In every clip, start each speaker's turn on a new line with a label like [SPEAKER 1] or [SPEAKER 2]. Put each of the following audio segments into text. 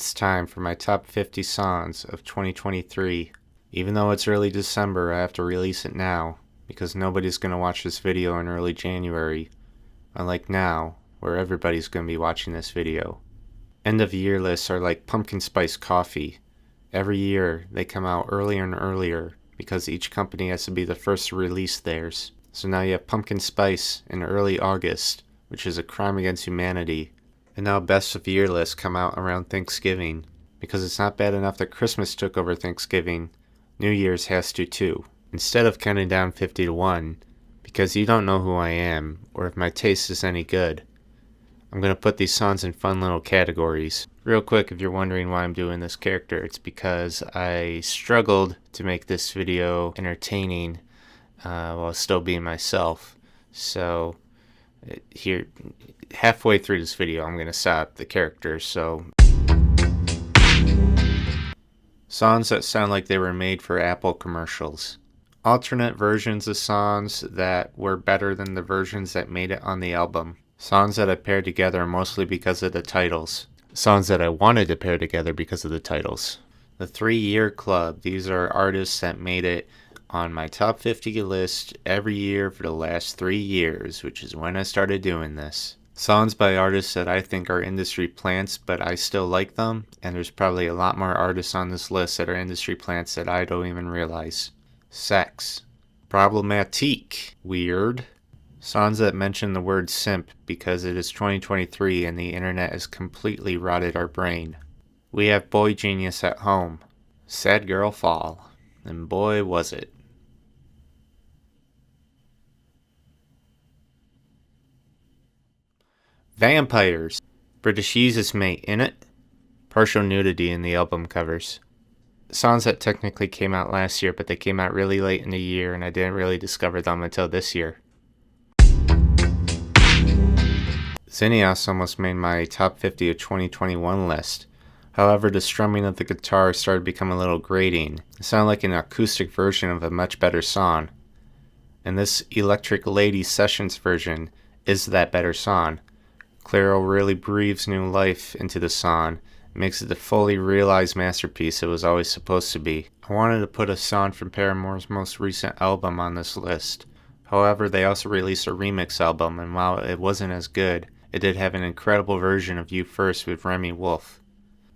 [SPEAKER 1] It's time for my top 50 songs of 2023. Even though it's early December, I have to release it now because nobody's going to watch this video in early January, unlike now, where everybody's going to be watching this video. End of year lists are like pumpkin spice coffee. Every year they come out earlier and earlier because each company has to be the first to release theirs. So now you have pumpkin spice in early August, which is a crime against humanity. And now best of year lists come out around Thanksgiving, because it's not bad enough that Christmas took over Thanksgiving, New Year's has to too. Instead of counting down 50 to 1, because you don't know who I am, or if my taste is any good, I'm going to put these songs in fun little categories. Real quick, if you're wondering why I'm doing this character, it's because I struggled to make this video entertaining while still being myself. So here, halfway through this video, I'm going to stop the characters. So songs that sound like they were made for Apple commercials. Alternate versions of songs that were better than the versions that made it on the album. Songs that I paired together mostly because of the titles. Songs that I wanted to pair together because of the titles. The 3-Year Club. These are artists that made it on my top 50 list every year for the last 3 years, which is when I started doing this. Songs by artists that I think are industry plants, but I still like them, and there's probably a lot more artists on this list that are industry plants that I don't even realize. Sex. Problematique. Weird. Songs that mention the word simp because it is 2023 and the internet has completely rotted our brain. We have Boy Genius at Home. Sad Girl Fall. And boy was it. Vampires. British Jesus Mate in it. Partial nudity in the album covers. Songs that technically came out last year, but they came out really late in the year and I didn't really discover them until this year. Zinnias almost made my top 50 of 2021 list. However, the strumming of the guitar started to become a little grating. It sounded like an acoustic version of a much better song. And this Electric Lady Sessions version is that better song. Clairo really breathes new life into the song, makes it the fully realized masterpiece it was always supposed to be. I wanted to put a song from Paramore's most recent album on this list. However, they also released a remix album, and while it wasn't as good, it did have an incredible version of You First with Remy Wolf.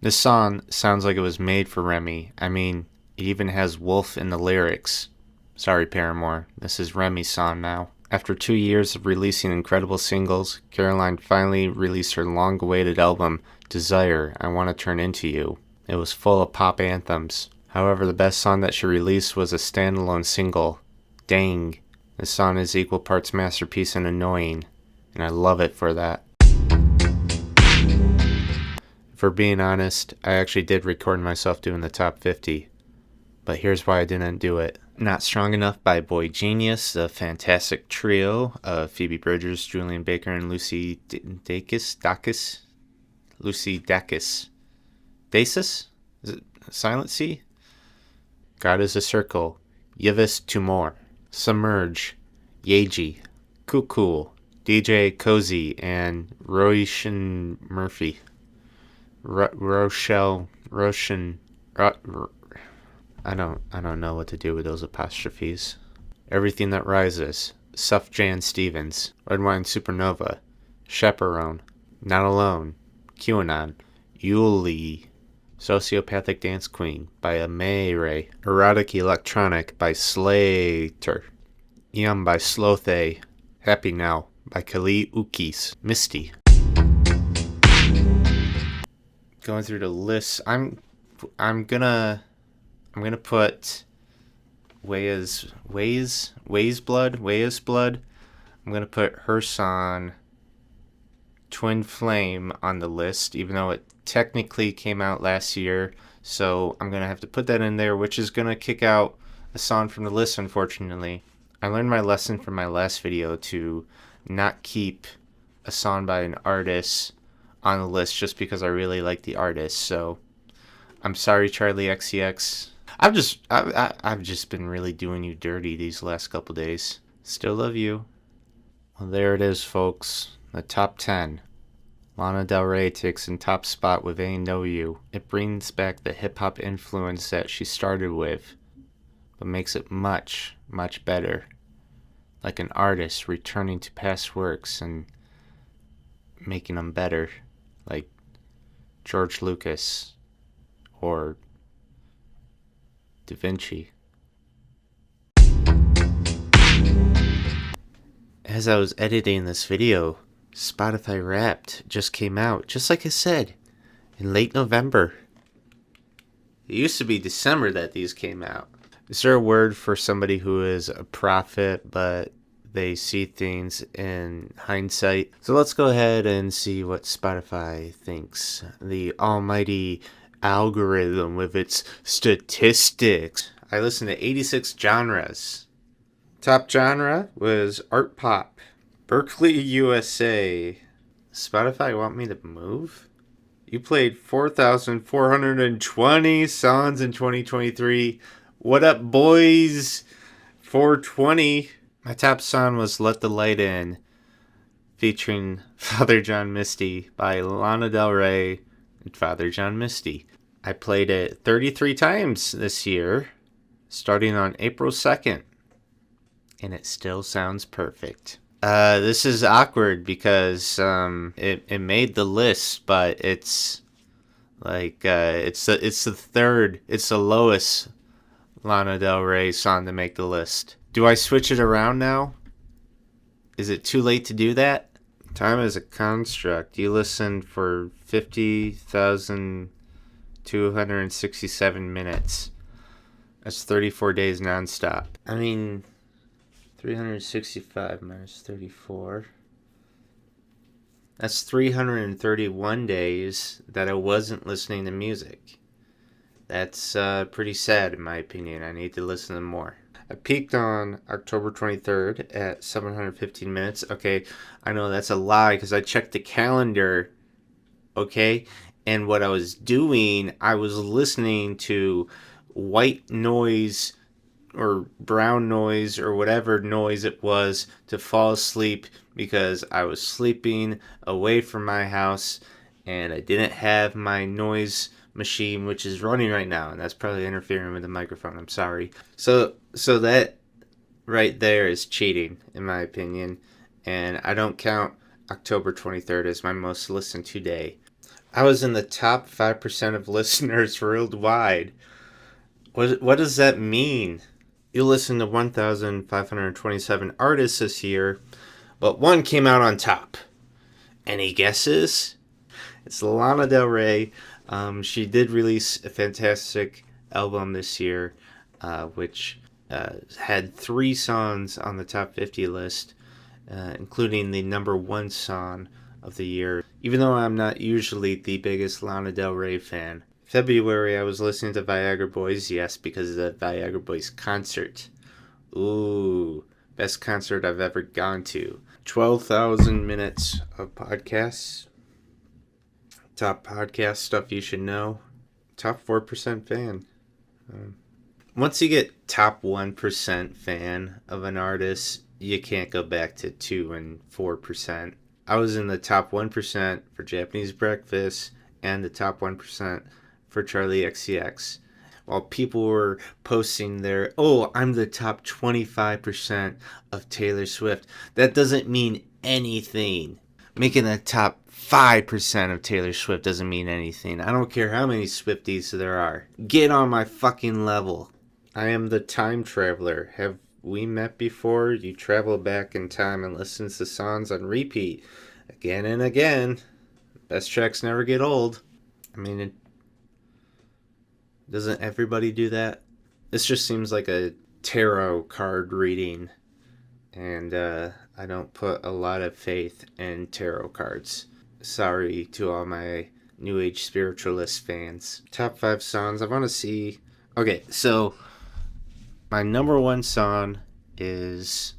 [SPEAKER 1] This song sounds like it was made for Remy. I mean, it even has Wolf in the lyrics. Sorry, Paramore, this is Remy's song now. After 2 years of releasing incredible singles, Caroline finally released her long-awaited album, Desire, I Want to Turn Into You. It was full of pop anthems. However, the best song that she released was a standalone single, Dang. This song is equal parts masterpiece and annoying, and I love it for that. For being honest, I actually did record myself doing the top 50, but here's why I didn't do it. Not Strong Enough by Boy Genius, the fantastic trio of Phoebe Bridgers, Julian Baker, and Lucy Dacus? Lucy Dacus. Dacis? Is it silent C? God is a Circle, Yves Tumor, Submerge, Yeji, Cuckoo, DJ Cozy, and Roshan Murphy. Roshan. I don't know what to do with those apostrophes. Everything That Rises, Sufjan Stevens, Red Wine Supernova, Chaperone, Not Alone, QAnon, Yuli, Sociopathic Dance Queen by Amere, Erotic Electronic by Slater, Yum by Slothay, Happy Now by Kali Ukis, Misty. Going through the list, I'm gonna put Wei's Blood. I'm gonna put her song Twin Flame on the list, even though it technically came out last year. So I'm gonna have to put that in there, which is gonna kick out a song from the list, unfortunately. I learned my lesson from my last video to not keep a song by an artist on the list just because I really like the artist. So I'm sorry, Charlie XCX. I've just been really doing you dirty these last couple days. Still love you. Well, there it is, folks. The top 10. Lana Del Rey takes in top spot with Ain't Know You. It brings back the hip-hop influence that she started with, but makes it much, much better. Like an artist returning to past works and making them better. Like George Lucas or Da Vinci. As I was editing this video, Spotify Wrapped just came out, just like I said, in late November. It used to be December that these came out. Is there a word for somebody who is a prophet, but they see things in hindsight? So let's go ahead and see what Spotify thinks. The almighty algorithm with its statistics. I listened to 86 genres. Top genre was art pop. Berkeley, USA. Spotify want me to move? You played 4,420 songs in 2023. What up, boys? 420. My top song was Let the Light In, featuring Father John Misty by Lana Del Rey and Father John Misty. I played it 33 times this year, starting on April 2nd. And it still sounds perfect. This is awkward because it made the list, but it's like it's the lowest Lana Del Rey song to make the list. Do I switch it around now? Is it too late to do that? Time is a construct. You listened for 50,267 minutes. That's 34 days nonstop. I mean, 365 minus 34. That's 331 days that I wasn't listening to music. That's pretty sad in my opinion. I need to listen to more. I peaked on October 23rd at 715 minutes. Okay, I know that's a lie because I checked the calendar. Okay, and what I was doing, I was listening to white noise or brown noise or whatever noise it was to fall asleep because I was sleeping away from my house and I didn't have my noise machine, which is running right now, and that's probably interfering with the microphone. I'm sorry. So that right there is cheating in my opinion, and I don't count October 23rd as my most listened to day. I was in the top 5% of listeners worldwide. What does that mean? You listened to 1,527 artists this year, but one came out on top. Any guesses? It's Lana Del Rey. She did release a fantastic album this year, which had 3 songs on the top 50 list, including the number 1 song of the year, even though I'm not usually the biggest Lana Del Rey fan. February, I was listening to Viagra Boys, yes, because of the Viagra Boys concert. Ooh, best concert I've ever gone to. 12,000 minutes of podcasts. Top podcast stuff you should know. Top 4% fan. Once you get top 1% fan of an artist, you can't go back to 2 and 4%. I was in the top 1% for Japanese Breakfast and the top 1% for Charlie XCX. While people were posting their, I'm the top 25% of Taylor Swift. That doesn't mean anything. Making the top 5% of Taylor Swift doesn't mean anything. I don't care how many Swifties there are. Get on my fucking level. I am the time traveler. Have we met before? You travel back in time and listen to songs on repeat again and again. Best tracks never get old. I mean, doesn't everybody do that? This just seems like a tarot card reading, and I don't put a lot of faith in tarot cards. Sorry to all my New Age spiritualist fans. Top 5 songs. I want to see... Okay, so my number 1 song is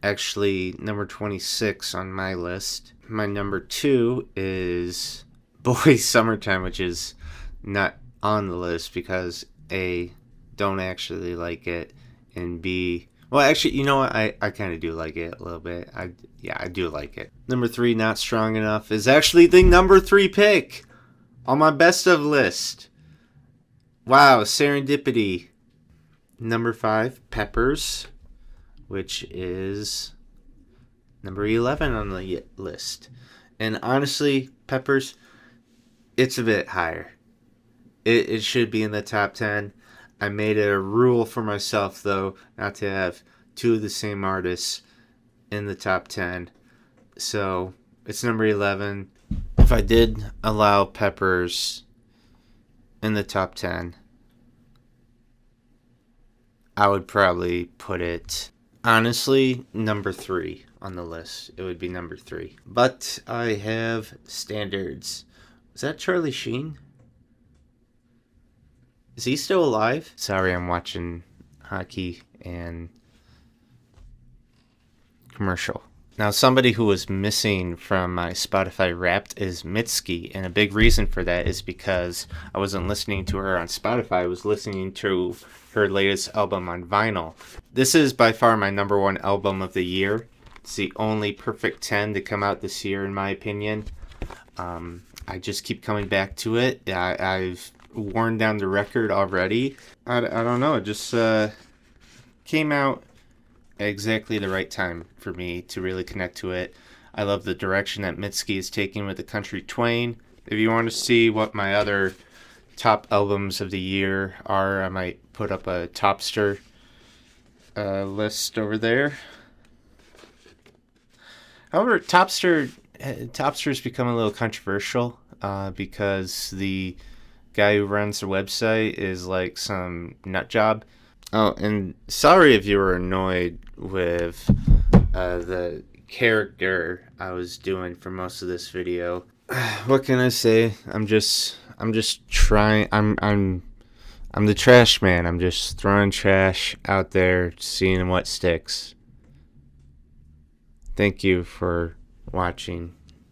[SPEAKER 1] actually number 26 on my list. My number 2 is Boys Summertime, which is not on the list because A, don't actually like it, and B, Well, actually, you know what? I kind of do like it a little bit. Yeah, I do like it. Number 3, Not Strong Enough, is actually the number 3 pick on my best of list. Wow, serendipity. Number 5, Peppers, which is number 11 on the list. And honestly, Peppers, it's a bit higher. It should be in the top 10. I made it a rule for myself, though, not to have 2 of the same artists in the top 10. So it's number 11. If I did allow Peppers in the top 10, I would probably put it, honestly, number 3 on the list. It would be number 3. But I have standards. Is that Charlie Sheen? Is he still alive? Sorry, I'm watching hockey and commercial. Now, somebody who was missing from my Spotify Wrapped is Mitski, and a big reason for that is because I wasn't listening to her on Spotify. I was listening to her latest album on vinyl. This is by far my number 1 album of the year. It's the only perfect 10 to come out this year, in my opinion. I just keep coming back to it. I've worn down the record already. I don't know. It just came out at exactly the right time for me to really connect to it. I love the direction that Mitski is taking with the country twang. If you want to see what my other top albums of the year are, I might put up a Topster list over there. However, Topster's become a little controversial because the guy who runs the website is like some nut job. Oh, and sorry if you were annoyed with the character I was doing for most of this video. What can I say? I'm just trying. I'm the trash man. I'm just throwing trash out there, seeing what sticks. Thank you for watching.